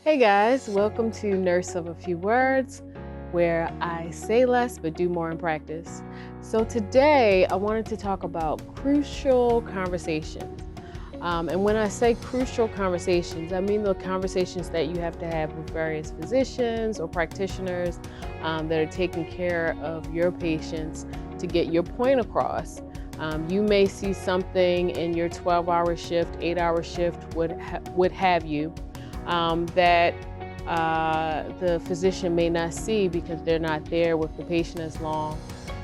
Hey guys, welcome to Nurse of a Few Words, where I say less but do more in practice. So today I wanted to talk about crucial conversations. And when I say crucial conversations, I mean the conversations that you have to have with various physicians or practitioners that are taking care of your patients to get your point across. You may see something in your 12-hour shift, 8-hour shift, would have you, that the physician may not see because they're not there with the patient as long.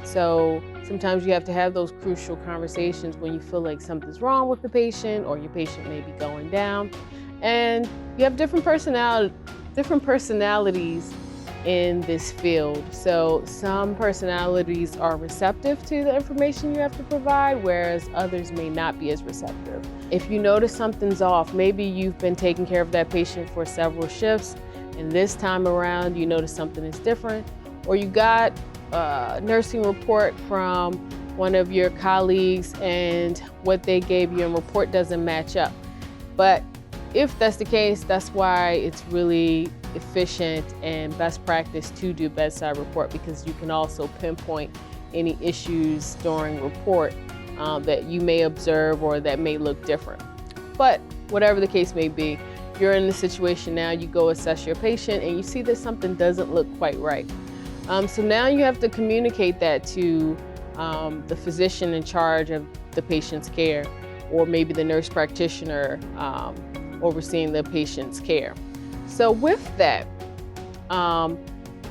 So sometimes you have to have those crucial conversations when you feel like something's wrong with the patient or your patient may be going down. And you have different personalities in this field. So some personalities are receptive to the information you have to provide, whereas others may not be as receptive. If you notice something's off, maybe you've been taking care of that patient for several shifts, and this time around you notice something is different, or you got a nursing report from one of your colleagues and what they gave you in report doesn't match up. But if that's the case, that's why it's really efficient and best practice to do bedside report, because you can also pinpoint any issues during report that you may observe or that may look different. But whatever the case may be, you're in the situation now, you go assess your patient and you see that something doesn't look quite right. So now you have to communicate that to the physician in charge of the patient's care, or maybe the nurse practitioner overseeing the patient's care. So with that,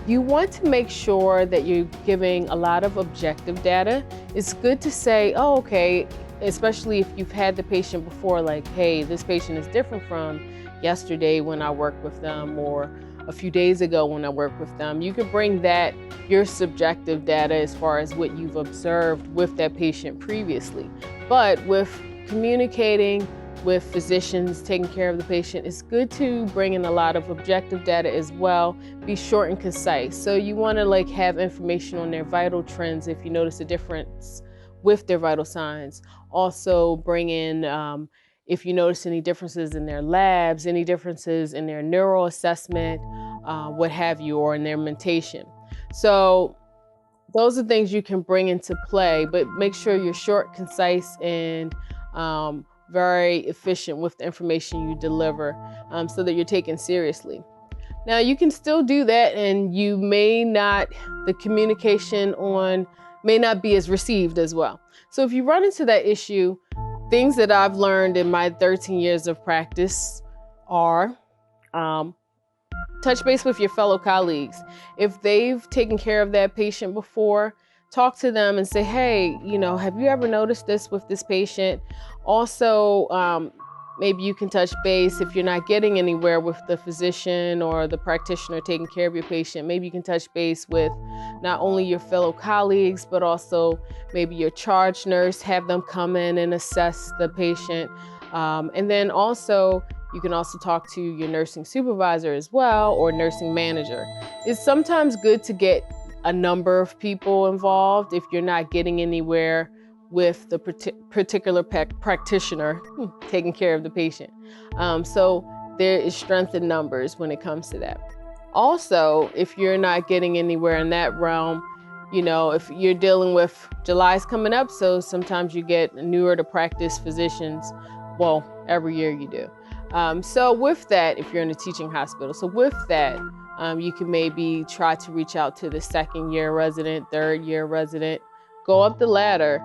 you want to make sure that you're giving a lot of objective data. It's good to say, oh, okay, especially if you've had the patient before, like, hey, this patient is different from yesterday when I worked with them, or a few days ago when I worked with them. You could bring that, your subjective data as far as what you've observed with that patient previously. But with communicating with physicians taking care of the patient, it's good to bring in a lot of objective data as well. Be short and concise. So you want to have information on their vital trends if you notice a difference with their vital signs. Also bring in if you notice any differences in their labs, any differences in their neural assessment, what have you, or in their mentation. So those are things you can bring into play, but make sure you're short, concise, and very efficient with the information you deliver, so that you're taken seriously. Now you can still do that, and you may not, the communication may not be as received as well. So if you run into that issue, things that I've learned in my 13 years of practice are touch base with your fellow colleagues. If they've taken care of that patient before, talk to them and say, hey, have you ever noticed this with this patient? Also, maybe you can touch base if you're not getting anywhere with the physician or the practitioner taking care of your patient. Maybe you can touch base with not only your fellow colleagues, but also maybe your charge nurse, have them come in and assess the patient. And then also, you can also talk to your nursing supervisor as well, or nursing manager. It's sometimes good to get a number of people involved if you're not getting anywhere with the particular practitioner taking care of the patient. So there is strength in numbers when it comes to that. Also, if you're not getting anywhere in that realm, if you're dealing with, July's coming up, so sometimes you get newer to practice physicians. Well, every year you do. So with that, if you're in a teaching hospital, so with that, you can maybe try to reach out to the second-year resident, third-year resident, go up the ladder.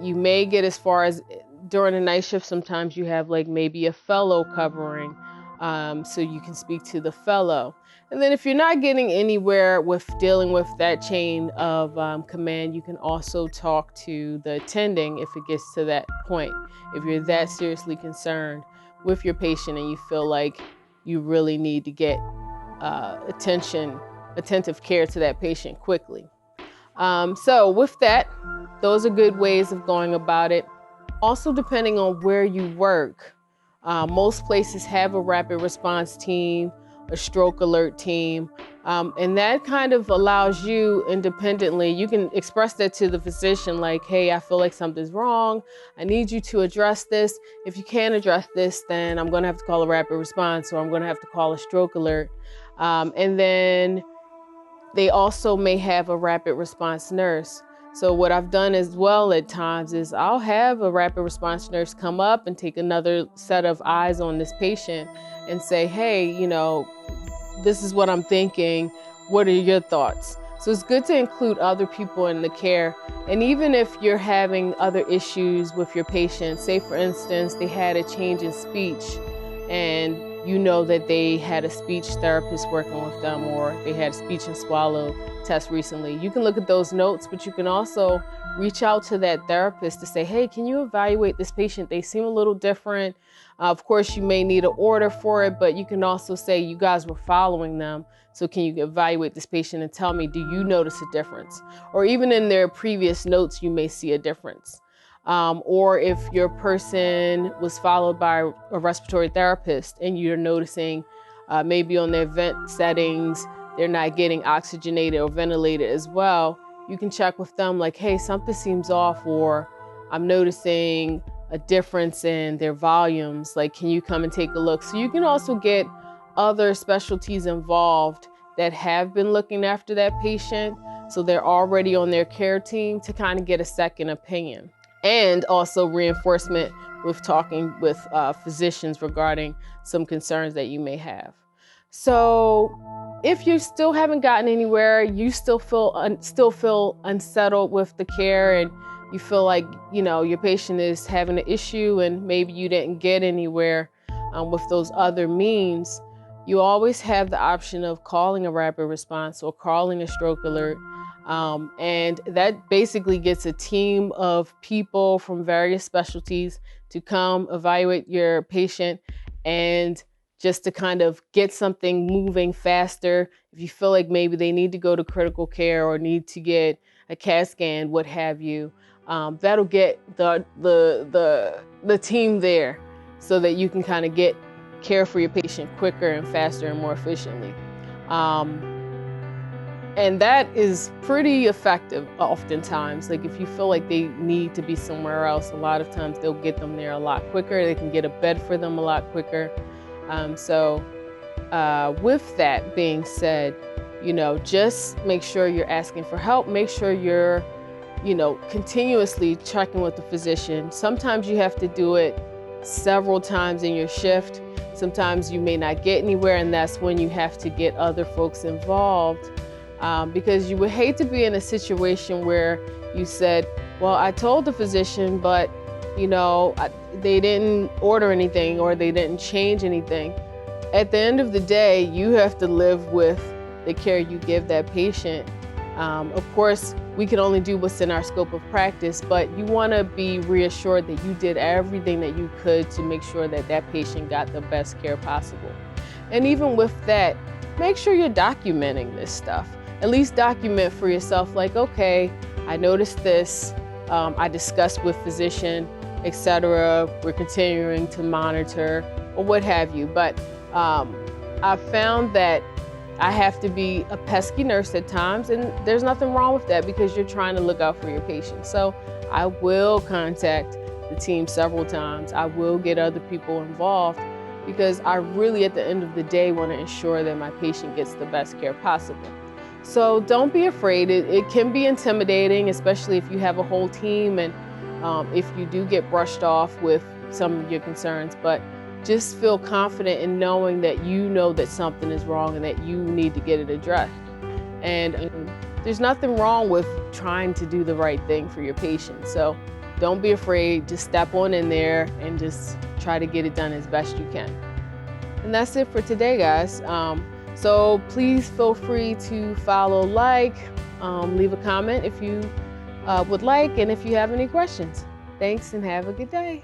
You may get as far as, during a night shift, sometimes you have maybe a fellow covering, so you can speak to the fellow. And then if you're not getting anywhere with dealing with that chain of command, you can also talk to the attending if it gets to that point. If you're that seriously concerned with your patient and you feel like you really need to get attentive care to that patient quickly. So with that, those are good ways of going about it. Also, depending on where you work, most places have a rapid response team, a stroke alert team, And that kind of allows you independently, you can express that to the physician like, hey, I feel like something's wrong. I need you to address this. If you can't address this, then I'm going to have to call a rapid response, or I'm going to have to call a stroke alert. And then they also may have a rapid response nurse. So what I've done as well at times is I'll have a rapid response nurse come up and take another set of eyes on this patient and say, hey, this is what I'm thinking. What are your thoughts? So it's good to include other people in the care. And even if you're having other issues with your patient, say for instance, they had a change in speech and you know that they had a speech therapist working with them, or they had a speech and swallow test recently. You can look at those notes, but you can also reach out to that therapist to say, hey, can you evaluate this patient? They seem a little different. Of course, you may need an order for it, but you can also say you guys were following them. So can you evaluate this patient and tell me, do you notice a difference? Or even in their previous notes, you may see a difference. Or if your person was followed by a respiratory therapist and you're noticing maybe on their vent settings, they're not getting oxygenated or ventilated as well, you can check with them like, hey, something seems off, or I'm noticing a difference in their volumes. Like, can you come and take a look? So you can also get other specialties involved that have been looking after that patient. So they're already on their care team to kind of get a second opinion. And also reinforcement with talking with physicians regarding some concerns that you may have. So if you still haven't gotten anywhere, you still feel unsettled with the care, and you feel like your patient is having an issue and maybe you didn't get anywhere with those other means, you always have the option of calling a rapid response or calling a stroke alert. And that basically gets a team of people from various specialties to come evaluate your patient and just to kind of get something moving faster. If you feel like maybe they need to go to critical care or need to get a CAT scan, what have you, that'll get the team there so that you can kind of get care for your patient quicker and faster and more efficiently. And that is pretty effective oftentimes. Like if you feel like they need to be somewhere else, a lot of times they'll get them there a lot quicker. They can get a bed for them a lot quicker. With that being said, just make sure you're asking for help. Make sure you're, continuously checking with the physician. Sometimes you have to do it several times in your shift. Sometimes you may not get anywhere, and that's when you have to get other folks involved. Because you would hate to be in a situation where you said, well, I told the physician, but they didn't order anything or they didn't change anything. At the end of the day, you have to live with the care you give that patient. Of course, we can only do what's in our scope of practice, but you want to be reassured that you did everything that you could to make sure that that patient got the best care possible. And even with that, make sure you're documenting this stuff. At least document for yourself, like, okay, I noticed this, I discussed with physician, etc. We're continuing to monitor, or what have you. But I've found that I have to be a pesky nurse at times, and there's nothing wrong with that because you're trying to look out for your patient. So I will contact the team several times. I will get other people involved because I really, at the end of the day, want to ensure that my patient gets the best care possible. So don't be afraid. It can be intimidating, especially if you have a whole team and if you do get brushed off with some of your concerns, but just feel confident in knowing that you know that something is wrong and that you need to get it addressed. And there's nothing wrong with trying to do the right thing for your patient. So don't be afraid, just step on in there and just try to get it done as best you can. And that's it for today, guys. So please feel free to follow, leave a comment if you would like, and if you have any questions. Thanks and have a good day.